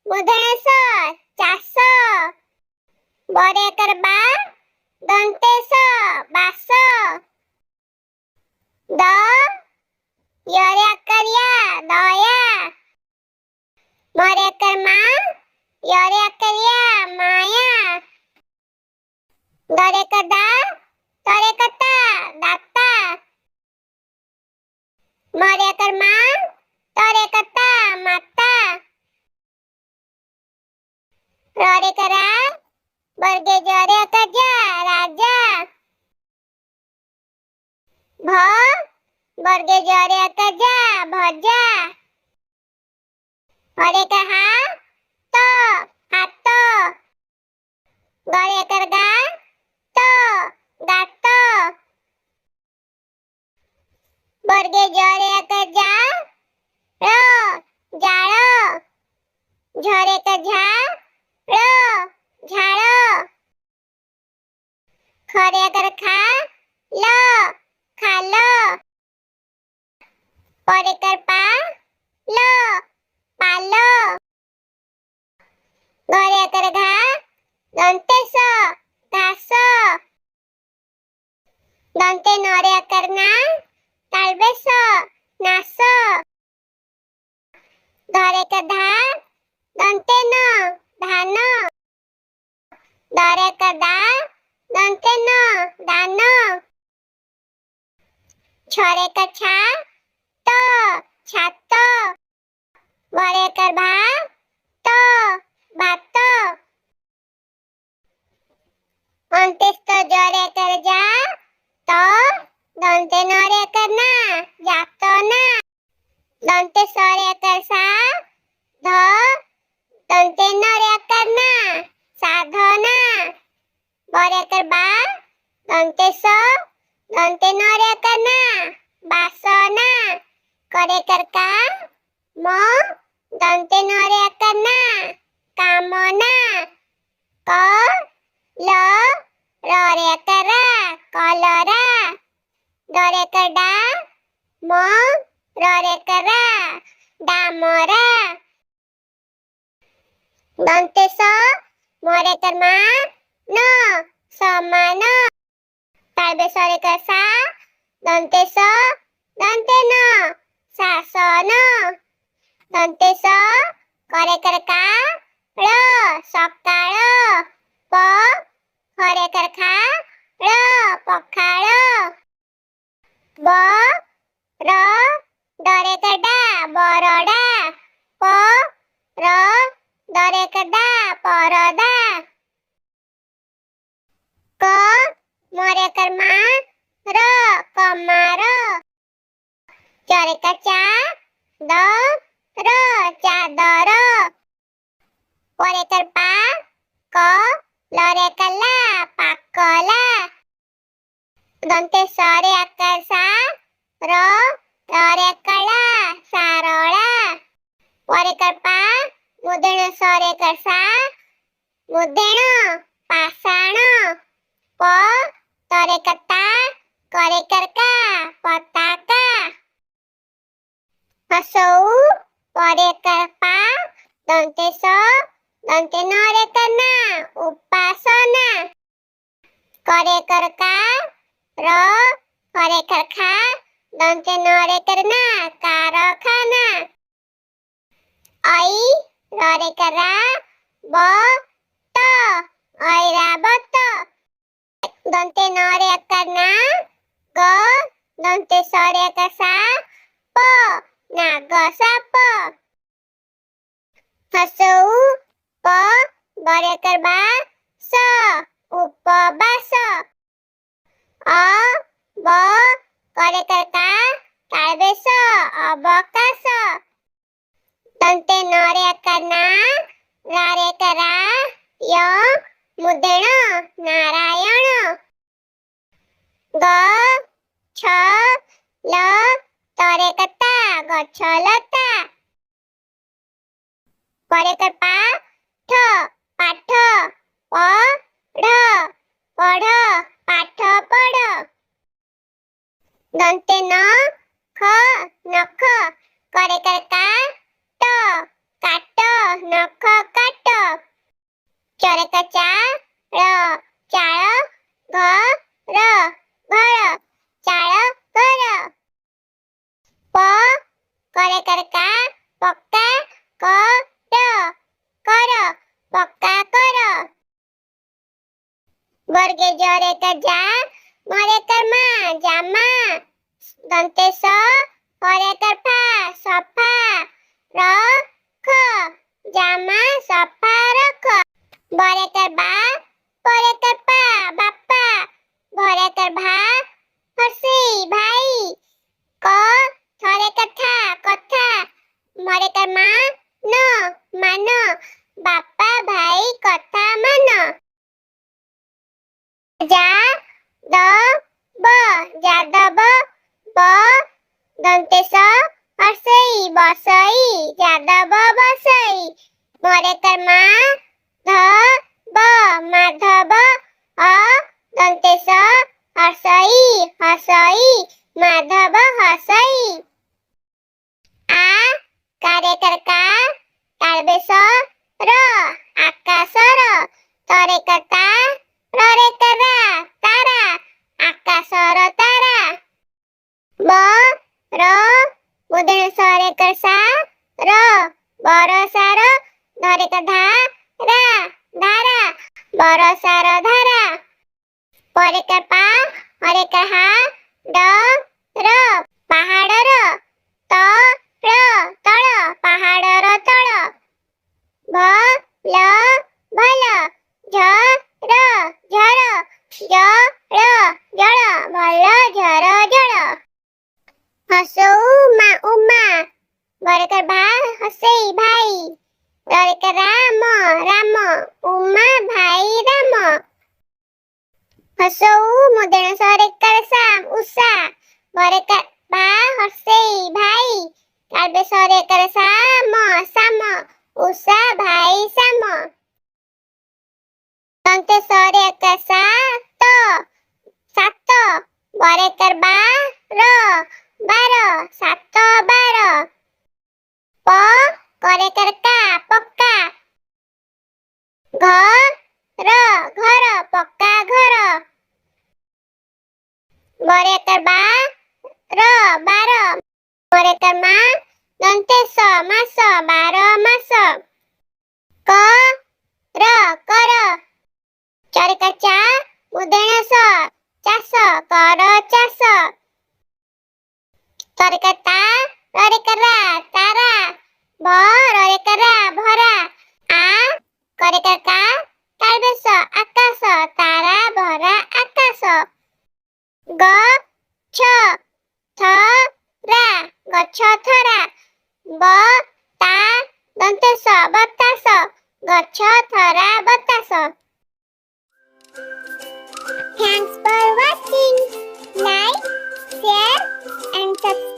मूर्धन्य स चाष बरे कर बा दंते स बास द यरे करिया दया मरे कर मा यरे करिया माया दरे कर दा तरे कता दाता मरे कर मा तरे कता माता ररे करा वर्गे जरे कजा राजा भ वर्गे जरे कजा भजा हरे कहा तो हाथ गरे कर गा तो गात वर्गे जरे कजा रो जाड़ो झरे कजा रो झाड़ो खरे कर खा लो खालो परे कर पा लो पालो गरे कर घा दंते स घास दंते नरे करना तालबे स नास धरे कर धा दंते न धान दरे कर दा दंते न दान छरे कर छा तो छात वरे कर भा तो भात अंतेस तो जरे कर जा तो दंते नरे करना जातो ना दंते सरे कर सा ध दंते नरे करना साधना बरे कर बा दंते स दंते नरे करना बासना करे कर का म दंते नरे करना कामना क ल ररे करा कलरा डरे कर डा म ररे करा डामरा दंते स मरे कर मा न समान तालबे सरे कर सा दंते स दंते न शासन दंते स करे कर का ळ सकाळ प खरे कर खा ळ पखाळ ब र डरे कर डा बरडा प र डरे कर डा परदा क मरे कर मा र कमार चरे कर चा द र चादर परे कर पा क लरे कला पाकला दंते सरे आकर सा र ररे कला सारला परे कर पा मूर्धन्य सरे कर सा मूर्धन्य पाषाण प तरे कता करे कर का पताका हसौ परे कर पा दंते स दंते नरे करना उपासना करे कर का र करे कर खा दंते नरे करना कारखाना आई ररे करा ब त ऐरावत दंते नरे करना ग दंते सरे कसा प नाग साप हसौ प बरे कर बा स उपवास अ ब करे कर का तालबे स अवकाश दंते नरे करना रारे करा य मूर्धन्य नारायण ग छ ल तरे कता गछलता परे कर पा ठ पाठ पढ़ पढ़ पाठ पढ़ दंते न ख नख करे कर का ट काट नख कर जा मरे कर माँ जामा दंते स हरे कर फा सफा रख जामा सफा रख बरे कर बा परे कर पा बापा भरे कर भा हर्षी भाई क थरे कर था कथा मरे कर माँ न मान बापा भाई कथा मान जा द ब जादब ब दंते स हर्षई बसई जादब बसई मरे कर माँ ध ब माधव अ दंते स हर्षई हसई माधव हसई आ कारे कर का कालबे स र आकाश र तरे कर ता रे कर रा तारा आकाश र तारा ब र मुदन सरे कर सा र बरसा र धरे कर धा रा धारा बरसा र धारा परे कर पा हरे कर हा ड र पहाड़ र त र तळ पहाड़ र तळ भ ल भल झ र झर ज ळ जळ भल झर जळ हसौ मा उमा बरे कर भा हसई भाई रे कर राम राम उमा भाई राम हसौ मुदन सरे कर साम उषा बरे कर भा हसई भाई कालबे सरे कर साम साम उषा भाई साम दंते सरे कर सा तो सात बरे कर बा र बार सात बार प करे कर का पक्का घ र घर पक्का घर बरे कर बा र बार बरे कर मा दंते स मास बार मास क र कर चरे कर चा मुदन स चास कर चास तरे कर ता रे कर रा तारा भ रे कर रा भरा आ करे कर का कालबे स आकाश तारा भरा आकाश ग छ थ रा गछ थरा ब ता दंते स बतास गछ थरा बतास Thanks for watching. Like, share and subscribe.